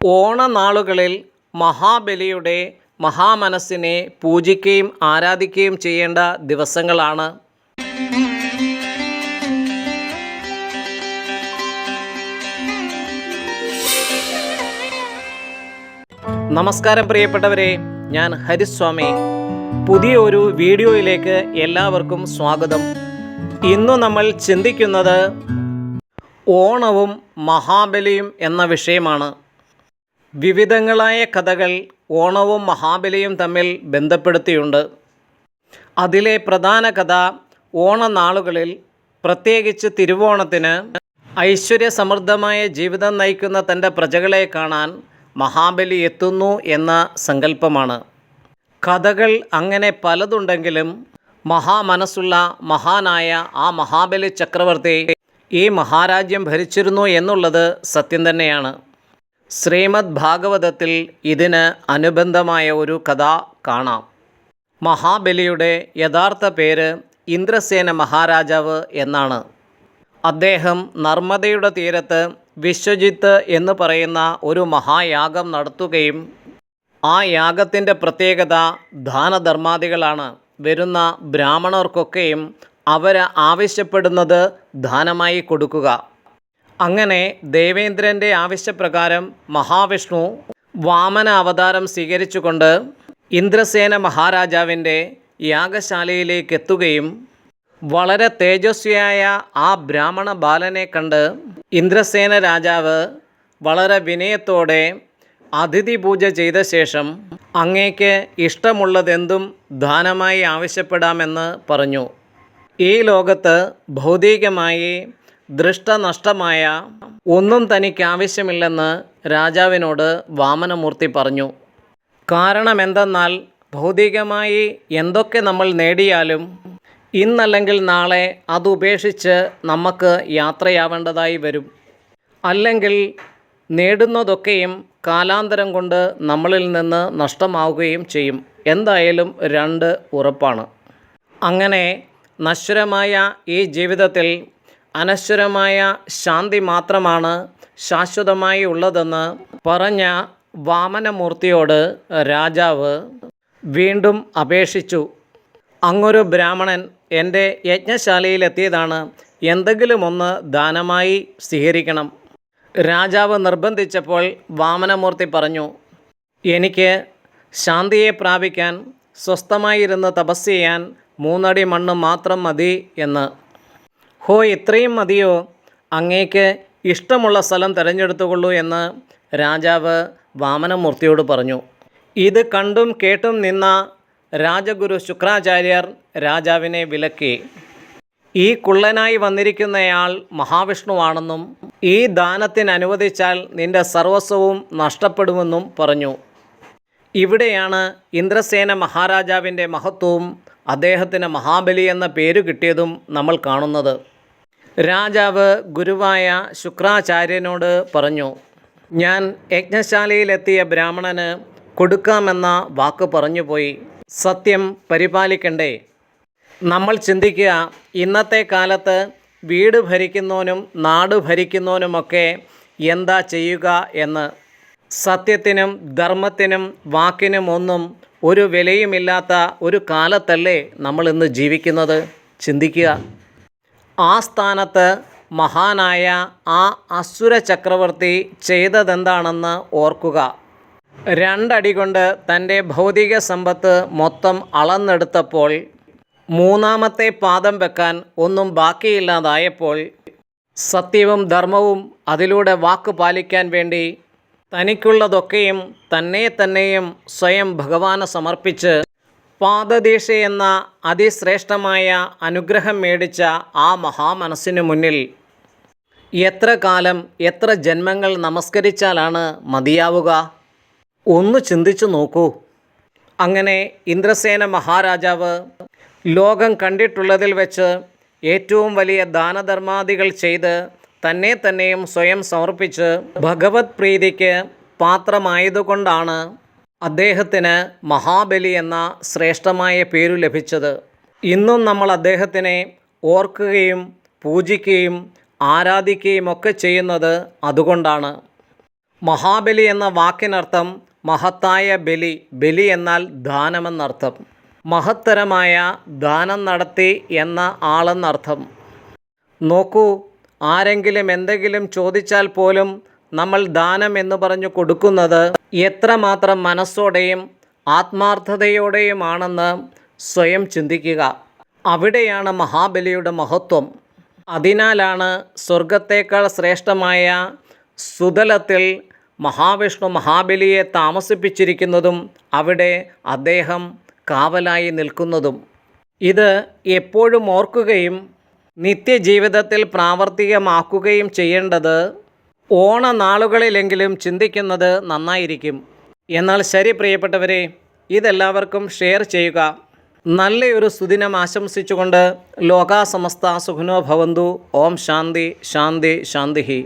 ഓണനാളുകളിൽ മഹാബലിയുടെ മഹാമനസ്സിനെ പൂജിക്കുകയും ആരാധിക്കുകയും ചെയ്യേണ്ട ദിവസങ്ങളാണ്. നമസ്കാരം പ്രിയപ്പെട്ടവരെ, ഞാൻ ഹരിസ്വാമി. പുതിയ ഒരു വീഡിയോയിലേക്ക് എല്ലാവർക്കും സ്വാഗതം. ഇന്നു നമ്മൾ ചിന്തിക്കുന്നത് ഓണവും മഹാബലിയും എന്ന വിഷയമാണ്. വിവിധങ്ങളായ കഥകൾ ഓണവും മഹാബലിയും തമ്മിൽ ബന്ധപ്പെടുത്തിയുണ്ട്. അതിലെ പ്രധാന കഥ, ഓണനാളുകളിൽ പ്രത്യേകിച്ച് തിരുവോണത്തിന് ഐശ്വര്യസമൃദ്ധമായ ജീവിതം നയിക്കുന്ന തൻ്റെ പ്രജകളെ കാണാൻ മഹാബലി എത്തുന്നു എന്ന സങ്കല്പമാണ്. കഥകൾ അങ്ങനെ പലതുണ്ടെങ്കിലും മഹാമനസ്സുള്ള മഹാനായ ആ മഹാബലി ചക്രവർത്തി ഈ മഹാരാജ്യം ഭരിച്ചിരുന്നു എന്നുള്ളത് സത്യം തന്നെയാണ്. ശ്രീമദ് ഭാഗവതത്തിൽ ഇതിന് അനുബന്ധമായ ഒരു കഥ കാണാം. മഹാബലിയുടെ യഥാർത്ഥ പേര് ഇന്ദ്രസേന മഹാരാജാവ് എന്നാണ്. അദ്ദേഹം നർമ്മദയുടെ തീരത്ത് വിശ്വജിത്ത് എന്ന് പറയുന്ന ഒരു മഹായാഗം നടത്തുകയും ആ യാഗത്തിൻ്റെ പ്രത്യേകത ദാനധർമാദികളാണ്. വരുന്ന ബ്രാഹ്മണർക്കൊക്കെയും അവർ ആവശ്യപ്പെടുന്നത് ദാനമായി കൊടുക്കുക. അങ്ങനെ ദേവേന്ദ്രൻ്റെ ആവശ്യപ്രകാരം മഹാവിഷ്ണു വാമന അവതാരം സ്വീകരിച്ചുകൊണ്ട് ഇന്ദ്രസേന മഹാരാജാവിൻ്റെ യാഗശാലയിലേക്ക് എത്തുകയും വളരെ തേജസ്വിയായ ആ ബ്രാഹ്മണ ബാലനെ കണ്ട് ഇന്ദ്രസേന രാജാവ് വളരെ വിനയത്തോടെ അതിഥി പൂജ ചെയ്ത ശേഷം അങ്ങേക്ക് ഇഷ്ടമുള്ളതെന്തും ദാനമായി ആവശ്യപ്പെടാമെന്ന് പറഞ്ഞു. ഈ ലോകത്ത് ഭൗതികമായി ദൃഷ്ടനഷ്ടമായ ഒന്നും തനിക്ക് ആവശ്യമില്ലെന്ന് രാജാവിനോട് വാമനമൂർത്തി പറഞ്ഞു. കാരണം എന്തെന്നാൽ ഭൗതികമായി എന്തൊക്കെ നമ്മൾ നേടിയാലും ഇന്നല്ലെങ്കിൽ നാളെ അതുപേക്ഷിച്ച് നമുക്ക് യാത്രയാവേണ്ടതായി വരും. അല്ലെങ്കിൽ നേടുന്നതൊക്കെയും കാലാന്തരം കൊണ്ട് നമ്മളിൽ നിന്ന് നഷ്ടമാവുകയും ചെയ്യും. എന്തായാലും രണ്ട് ഉറപ്പാണ്. അങ്ങനെ നശ്വരമായ ഈ ജീവിതത്തിൽ അനശ്വരമായ ശാന്തി മാത്രമാണ് ശാശ്വതമായി ഉള്ളതെന്ന് പറഞ്ഞ വാമനമൂർത്തിയോട് രാജാവ് വീണ്ടും അപേക്ഷിച്ചു. അങ്ങൊരു ബ്രാഹ്മണൻ എൻ്റെ യജ്ഞശാലയിലെത്തിയതാണ്, എന്തെങ്കിലും ഒന്ന് ദാനമായി സ്വീകരിക്കണം. രാജാവ് നിർബന്ധിച്ചപ്പോൾ വാമനമൂർത്തി പറഞ്ഞു, എനിക്ക് ശാന്തിയെ പ്രാപിക്കാൻ സ്വസ്ഥമായിരുന്ന് തപസ് ചെയ്യാൻ 3 അടി മണ്ണ് മാത്രം മതി എന്ന്. ഹോ, ഇത്രയും മതിയോ? അങ്ങേക്ക് ഇഷ്ടമുള്ള സ്ഥലം തിരഞ്ഞെടുത്തുകൊള്ളൂ എന്ന് രാജാവ് വാമനമൂർത്തിയോട് പറഞ്ഞു. ഇത് കണ്ടും കേട്ടും നിന്ന രാജഗുരു ശുക്രാചാര്യർ രാജാവിനെ വിലക്കി. ഈ കുള്ളനായി വന്നിരിക്കുന്നയാൾ മഹാവിഷ്ണുവാണെന്നും ഈ ദാനത്തിന് അനുവദിച്ചാൽ നിന്റെ സർവസ്വവും നഷ്ടപ്പെടുമെന്നും പറഞ്ഞു. ഇവിടെയാണ് ഇന്ദ്രസേന മഹാരാജാവിൻ്റെ മഹത്വവും അദ്ദേഹത്തിന് മഹാബലി എന്ന പേര് കിട്ടിയതും നമ്മൾ കാണുന്നത്. രാജാവ് ഗുരുവായ ശുക്രാചാര്യനോട് പറഞ്ഞു, ഞാൻ യജ്ഞശാലയിലെത്തിയ ബ്രാഹ്മണന് കൊടുക്കാമെന്ന വാക്ക് പറഞ്ഞുപോയി. സത്യം പരിപാലിക്കണ്ടേ? നമ്മൾ ചിന്തിക്കുക, ഇന്നത്തെ കാലത്ത് വീട് ഭരിക്കുന്നവനും നാട് ഭരിക്കുന്നവനുമൊക്കെ എന്താ ചെയ്യുക എന്ന്. സത്യത്തിനും ധർമ്മത്തിനും വാക്കിനും ഒന്നും ഒരു വിലയുമില്ലാത്ത ഒരു കാലത്തല്ലേ നമ്മൾ ഇന്ന് ജീവിക്കുന്നത്? ചിന്തിക്കുക. ആ സ്ഥാനത്ത് മഹാനായ ആ അസുര ചക്രവർത്തി ചെയ്തതെന്താണെന്ന് ഓർക്കുക. 2 അടി കൊണ്ട് തൻ്റെ ഭൗതിക സമ്പത്ത് മൊത്തം അളന്നെടുത്തപ്പോൾ 3-ാമത്തെ പാദം വെക്കാൻ ഒന്നും ബാക്കിയില്ലാതായപ്പോൾ സത്യവും ധർമ്മവും അതിലൂടെ വാക്ക് പാലിക്കാൻ വേണ്ടി തനിക്കുള്ളതൊക്കെയും തന്നെയും സ്വയം ഭഗവാന് സമർപ്പിച്ച് പാദദീക്ഷ എന്ന അതിശ്രേഷ്ഠമായ അനുഗ്രഹം മേടിച്ച ആ മഹാമനസ്സിനു മുന്നിൽ എത്ര കാലം എത്ര ജന്മങ്ങൾ നമസ്കരിച്ചാലാണ് മതിയാവുക? ഒന്ന് ചിന്തിച്ചു നോക്കൂ. അങ്ങനെ ഇന്ദ്രസേന മഹാരാജാവ് ലോകം കണ്ടിട്ടുള്ളതിൽ വെച്ച് ഏറ്റവും വലിയ ദാനധർമാദികൾ ചെയ്ത് തന്നെയും സ്വയം സമർപ്പിച്ച് ഭഗവത് പ്രീതിക്ക് പാത്രമായതുകൊണ്ടാണ് അദ്ദേഹത്തിന് മഹാബലി എന്ന ശ്രേഷ്ഠമായ പേരു ലഭിച്ചത്. ഇന്നും നമ്മൾ അദ്ദേഹത്തിനെ ഓർക്കുകയും പൂജിക്കുകയും ആരാധിക്കുകയും ഒക്കെ ചെയ്യുന്നത് അതുകൊണ്ടാണ്. മഹാബലി എന്ന വാക്കിനർത്ഥം മഹത്തായ ബലി, ബലി എന്നാൽ ദാനമെന്നർത്ഥം. മഹത്തരമായ ദാനം നടത്തി എന്ന ആളെന്നർത്ഥം. നോക്കൂ, ആരെങ്കിലും എന്തെങ്കിലും ചോദിച്ചാൽ പോലും നമ്മൾ ദാനം എന്ന് പറഞ്ഞു കൊടുക്കുന്നത് എത്രമാത്രം മനസ്സോടെയും ആത്മാർത്ഥതയോടെയുമാണെന്ന് സ്വയം ചിന്തിക്കുക. അവിടെയാണ് മഹാബലിയുടെ മഹത്വം. അതിനാലാണ് സ്വർഗത്തേക്കാൾ ശ്രേഷ്ഠമായ സുതലത്തിൽ മഹാവിഷ്ണു മഹാബലിയെ താമസിപ്പിച്ചിരിക്കുന്നതും അവിടെ അദ്ദേഹം കാവലായി നിൽക്കുന്നതും. ഇത് എപ്പോഴും ഓർക്കുകയും നിത്യജീവിതത്തിൽ പ്രാവർത്തികമാക്കുകയും ചെയ്യേണ്ടത് ഓണനാളുകളിലെങ്കിലും ചിന്തിക്കുന്നത് നന്നായിരിക്കും. എന്നാൽ ശരി പ്രിയപ്പെട്ടവരെ, ഇതെല്ലാവർക്കും ഷെയർ ചെയ്യുക. നല്ലൊരു സുദിനം ആശംസിച്ചുകൊണ്ട് ലോകാ സമസ്ത സുഖിനോ ഭവന്തു. ഓം ശാന്തി ശാന്തി ശാന്തി.